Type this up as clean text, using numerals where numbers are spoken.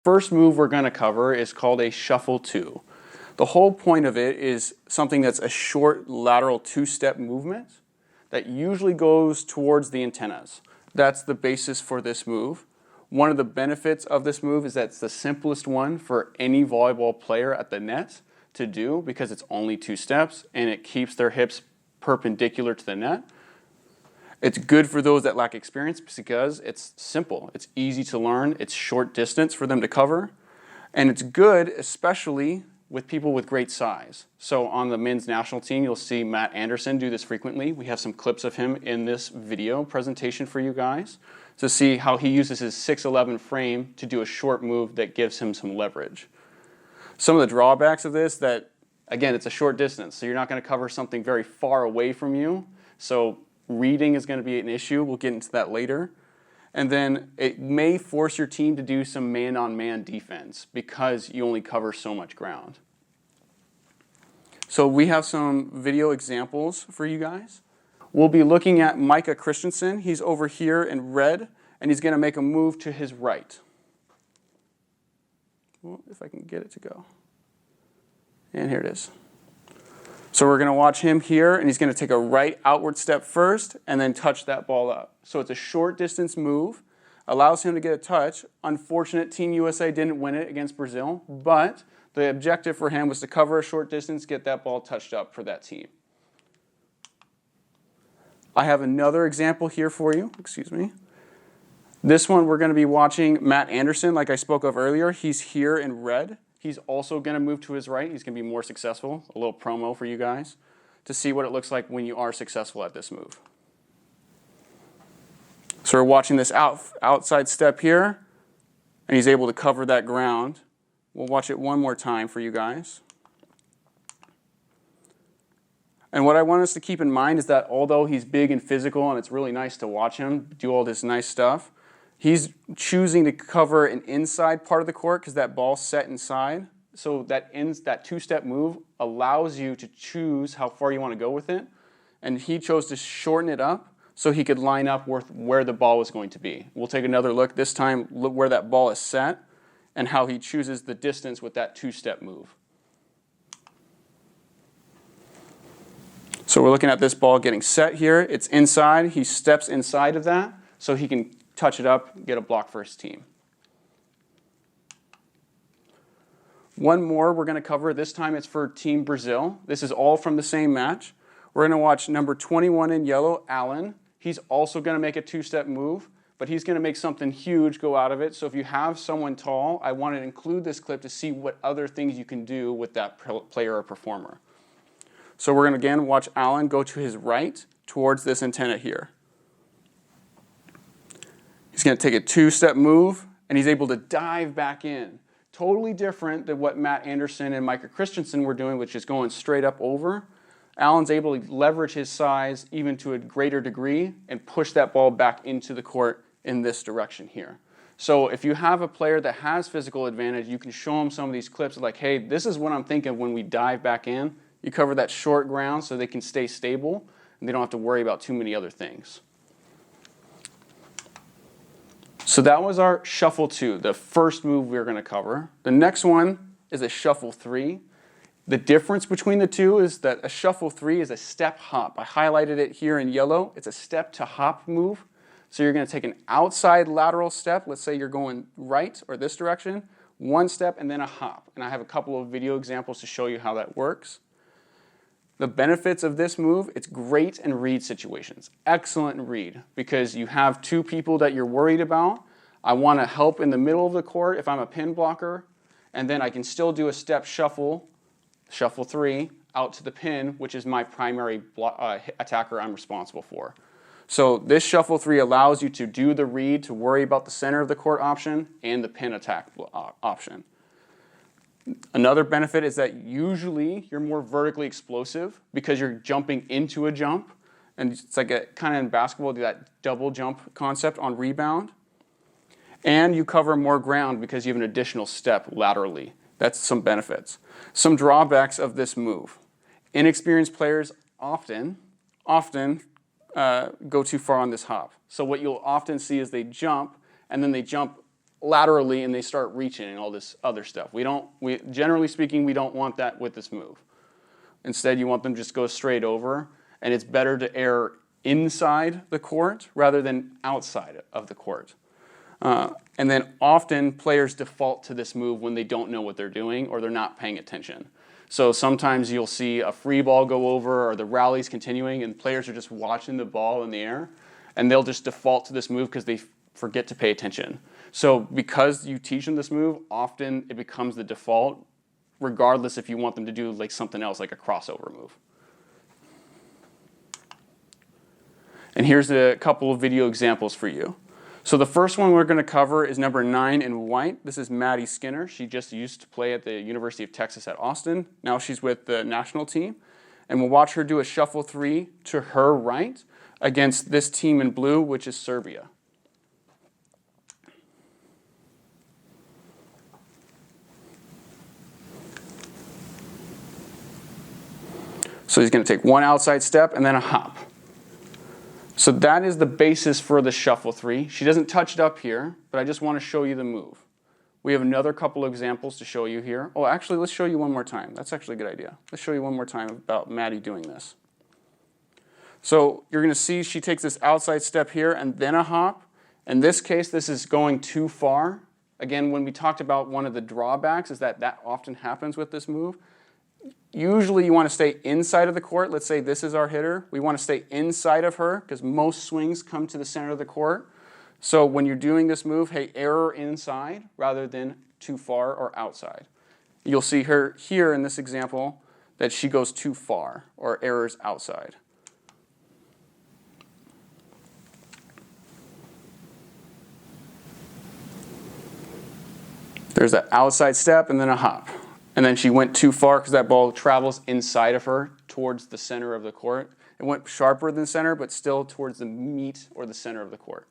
First move we're going to cover is called a shuffle 2. The whole point of it is something that's a short lateral 2-step movement that usually goes towards the antennas. That's the basis for this move. One of the benefits of this move is that it's the simplest one for any volleyball player at the net to do because it's only 2 steps and it keeps their hips perpendicular to the net. It's good for those that lack experience because it's simple, it's easy to learn, it's short distance for them to cover, and it's good especially with people with great size. So on the men's national team, you'll see Matt Anderson do this frequently. We have some clips of him in this video presentation for you guys to see how he uses his 6'11" frame to do a short move that gives him some leverage. Some of the drawbacks of this that, again, it's a short distance, so you're not going to cover something very far away from you. So reading is going to be an issue. We'll get into that later. And then it may force your team to do some man-on-man defense because you only cover so much ground. So we have some video examples for you guys. We'll be looking at Micah Christensen. He's over here in red, and he's going to make a move to his right. Well, if I can get it to go. And here it is. So we're going to watch him here, and he's going to take a right outward step first and then touch that ball up. So it's a short distance move, allows him to get a touch. Unfortunate, Team USA didn't win it against Brazil, but the objective for him was to cover a short distance, get that ball touched up for that team. I have another example here for you. Excuse me. This one we're going to be watching Matt Anderson, like I spoke of earlier. He's here in red. He's also going to move to his right. He's going to be more successful. A little promo for you guys to see what it looks like when you are successful at this move. So we're watching this outside step here, and he's able to cover that ground. We'll watch it one more time for you guys. And what I want us to keep in mind is that although he's big and physical, and it's really nice to watch him do all this nice stuff, he's choosing to cover an inside part of the court because that ball's set inside. So that 2-step move allows you to choose how far you want to go with it. And he chose to shorten it up so he could line up with where the ball was going to be. We'll take another look this time, look where that ball is set and how he chooses the distance with that 2-step move. So we're looking at this ball getting set here. It's inside. He steps inside of that so he can touch it up, get a block for his team. One more we're going to cover. This time it's for Team Brazil. This is all from the same match. We're going to watch number 21 in yellow, Allen. He's also going to make a 2-step move, but he's going to make something huge go out of it. So if you have someone tall, I want to include this clip to see what other things you can do with that player or performer. So we're going to again watch Allen go to his right towards this antenna here. He's going to take a 2-step move, and he's able to dive back in. Totally different than what Matt Anderson and Micah Christensen were doing, which is going straight up over. Allen's able to leverage his size even to a greater degree and push that ball back into the court in this direction here. So if you have a player that has physical advantage, you can show them some of these clips like, hey, this is what I'm thinking when we dive back in. You cover that short ground so they can stay stable, and they don't have to worry about too many other things. So that was our shuffle 2, the first move we were going to cover. The next one is a shuffle 3. The difference between the two is that a shuffle 3 is a step hop. I highlighted it here in yellow. It's a step to hop move. So you're going to take an outside lateral step. Let's say you're going right or this direction, 1 step and then a hop. And I have a couple of video examples to show you how that works. The benefits of this move, it's great in read situations. Excellent in read because you have 2 people that you're worried about. I want to help in the middle of the court if I'm a pin blocker, and then I can still do a step shuffle 3, out to the pin, which is my primary attacker I'm responsible for. So this shuffle 3 allows you to do the read, to worry about the center of the court option and the pin attack option. Another benefit is that usually you're more vertically explosive because you're jumping into a jump. And it's like a kind of in basketball, that double jump concept on rebound. And you cover more ground because you have an additional step laterally. That's some benefits. Some drawbacks of this move. Inexperienced players often go too far on this hop. So what you'll often see is they jump, and then they jump laterally and they start reaching and all this other stuff. Generally speaking, we don't want that with this move. Instead, you want them to just go straight over, and it's better to err inside the court rather than outside of the court. And then often players default to this move when they don't know what they're doing or they're not paying attention. So sometimes you'll see a free ball go over or the rally's continuing and players are just watching the ball in the air and they'll just default to this move because they forget to pay attention. So because you teach them this move, often it becomes the default, regardless if you want them to do like something else, like a crossover move. And here's a couple of video examples for you. So the first one we're going to cover is number 9 in white. This is Maddie Skinner. She just used to play at the University of Texas at Austin. Now she's with the national team. And we'll watch her do a shuffle 3 to her right against this team in blue, which is Serbia. So he's going to take one outside step and then a hop. So that is the basis for the shuffle 3. She doesn't touch it up here, but I just want to show you the move. We have another couple of examples to show you here. Oh, actually, let's show you one more time. That's actually a good idea. Let's show you one more time about Maddie doing this. So you're going to see she takes this outside step here and then a hop. In this case, this is going too far. Again, when we talked about one of the drawbacks is that often happens with this move. Usually you want to stay inside of the court. Let's say this is our hitter. We want to stay inside of her because most swings come to the center of the court. So when you're doing this move, hey, error inside rather than too far or outside. You'll see her here in this example that she goes too far or errors outside. There's that outside step and then a hop. And then she went too far because that ball travels inside of her towards the center of the court. It went sharper than center, but still towards the meat or the center of the court.